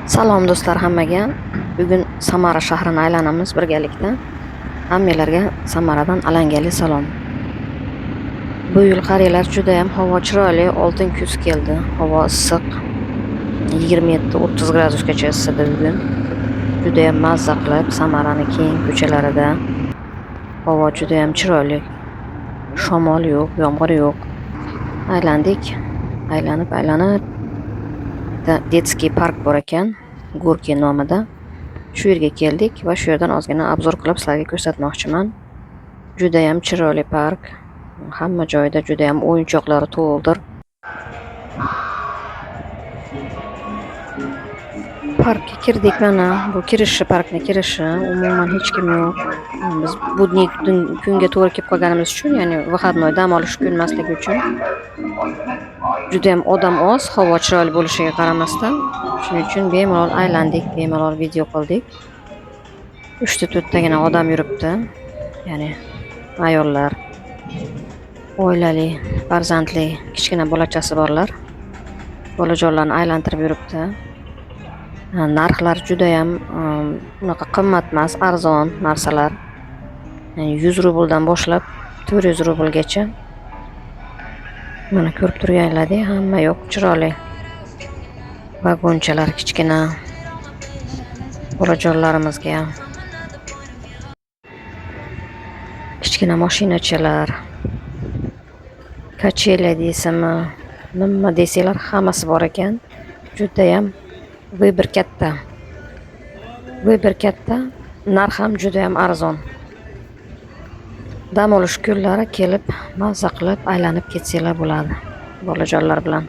Salom do'stlar hammaga. Bugun Samara shahrini aylanamiz birgalikda. Hammalarga Samaradan alangali salom. Bu yil qariylar juda ham havo chiroyli, oltin kuz keldi. Havo issiq. 27-30 gradusgacha isidi bugun. Juda ham mazza qilib Samarani keng ko'chalarida havo juda ham chiroyli. Shamol yo'q, yomg'ir yo'q. Aylandik. Aylanib Detskiy park bor ekan, Gorki nomida. Shu yerga keldik va shu yerdan ozgina obzor qilib sizlarga ko'rsatmoqchiman. Juda ham chiroyli park. Hamma joyda juda ham o'yinchoqlari to'ldir. Parkka kirdik mana. Bu parkning kirishi, umuman hech kim yo'q. Biz budnik kunga to'g'ri kelib qolganimiz uchun, ya'ni выходной dam olish kun emasligi uchun juda ham odam oz, havo chiroyli bo'lishiga qaramasdan, shuning uchun bemalol aylandik, bemalol video qildik. 3-4tagina odam yuribdi. Ya'ni ayollar, oilali, farzandli, kichkina bolachasi borlar. Bolajonlarni aylantirib yuribdi. Narxlar juda ham unaqa qimmat emas, arzon narsalar. Yani 100 rubldan boshlab 400 rublgacha. Mana ko'rib turganlaringdek, hamma yo'q, chiroyli. Vagonchalar kichkina bolajonlarimizga ham. Kichkina mashinachalar. Kachela deysizmi, nima deysizlar, hammasi bor ekan. Juda ham vыбор katta. Narx ham juda ham arzon. Dam olish kunlari kelib, mazza qilib aylanib ketsanglar bo'ladi bolajonlar bilan.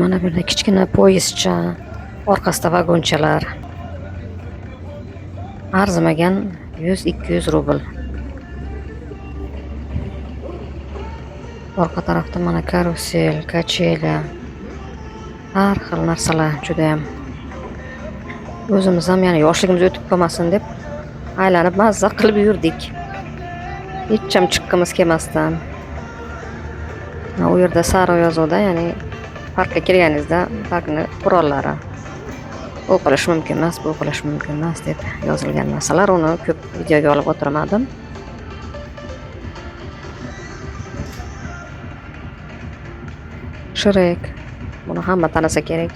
Mana bu yerda kichkina poyezdcha, orqasida vagonchalar. Arzimagan 100-200 rubl. Orqa tarafda mana karusel, kachela, har xil narsalar juda ham. O'zimiz ham yana yoshligimiz o'tib qolmasin deb aylanib mazza qilib yurdik. Hech ham chiqqimiz kelmasdan. U yerda sariq yozuvda, ya'ni parkka kirganingizda parkning qurollari u qilish mumkin emas, bu qilish mumkin emas deb yozilgan narsalar. Uni ko'p videoga olib o'tirmadim. Shrek. Buni hamma tanisa kerak.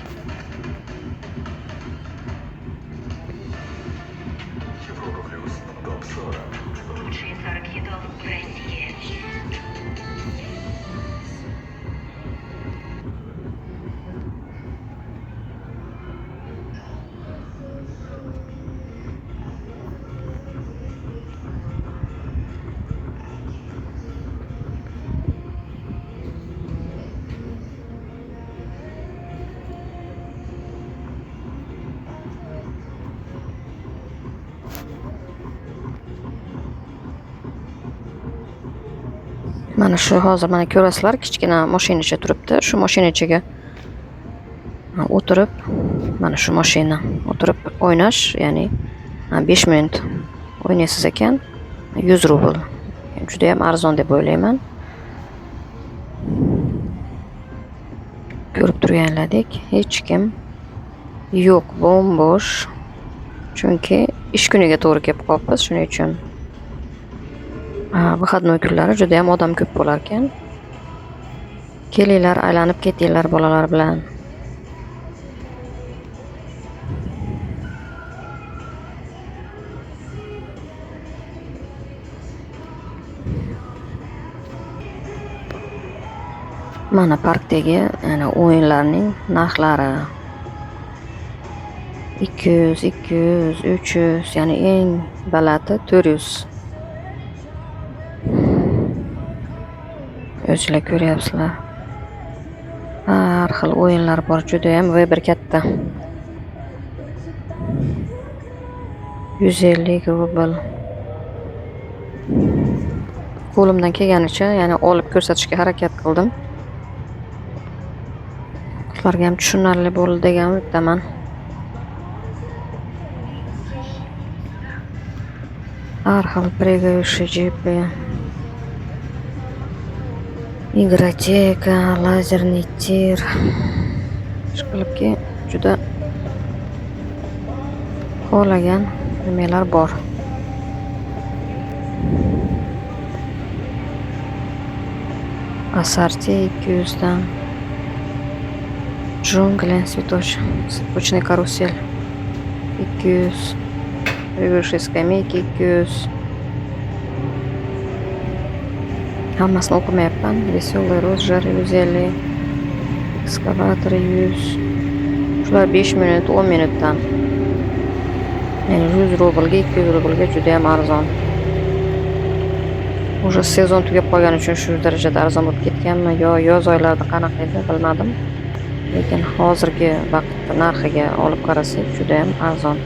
Mana shu hozir mana ko'rasizlar, kichkina mashinacha turibdi. Shu mashinachaga o'tirib, mana shu mashina o'tirib o'ynash, ya'ni 5 minut o'ynaysiz ekan, 100 rubl. Juda ham arzon deb o'ylayman. Ko'rib turganlaringdek, hech kim yo'q, bo'm-bo'sh. Chunki ish kuniga to'g'ri kelib qolibmiz, shuning uchun. Выходной kunlari juda ham odam ko'p bo'lar ekan. Kelinglar, aylanib ketinglar bolalar bilan. Mana parkdagi ana o'yinlarning narxlari 200, 200, 300, ya'ni eng balati 400. O'zinglar ko'ryapsizlar. Har xil o'yinlar bor, juda ham vыбор katta. 150 rubl. Qo'limdan kelganicha, ya'ni olib ko'rsatishga harakat qildim. Ularga ham tushunarli bo'ldi degan umiddaman. Har xil pregaющий jipy. Igroteka, lazerniy tir. Ishqilibki, juda xohlagan nimalar bor. Asorti 200 dan. Джунгли, цветочный карусель 200. Прыгающие скамейки 200. Hammasini o'qimayapman. Veselый rozjар 150. Ekskavator 100. Shular 5 minut, 10 minutdan. Yani 100 rublga, 200 rublga juda ham arzon. Уже sezon tugab qolgani uchun shu darajada arzon bo'lib ketganmi yo yoz oylarida qanaqa edi bilmadim. Lekin hozirgi vaqtda narxiga olib qarasak juda ham arzon.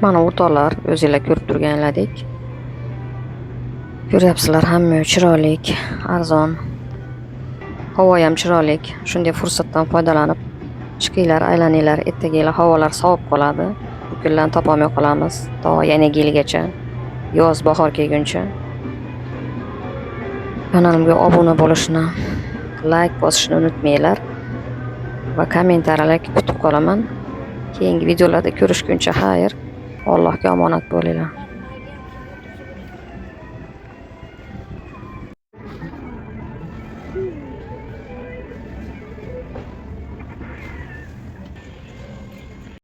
Mana o'toqlar o'zingizlar ko'rib turganlaridek. Ko'ryapsizlar, hamma chiroyli, arzon. Havo ham chiroyli. Shunday fursatdan foydalanib chiqinglar, aylaninglar, ertagalar havolar sovib qoladi. Bu kunlarni topolmay qolamiz to yangi yilgacha, yoz bahor kelguncha. Kanalimga obuna bo'lishni, like bosishni unutmanglar va kommentariyalar kutib qolaman. Keyingi videolarda ko'rishguncha xayr. Allohga omonat bo'linglar.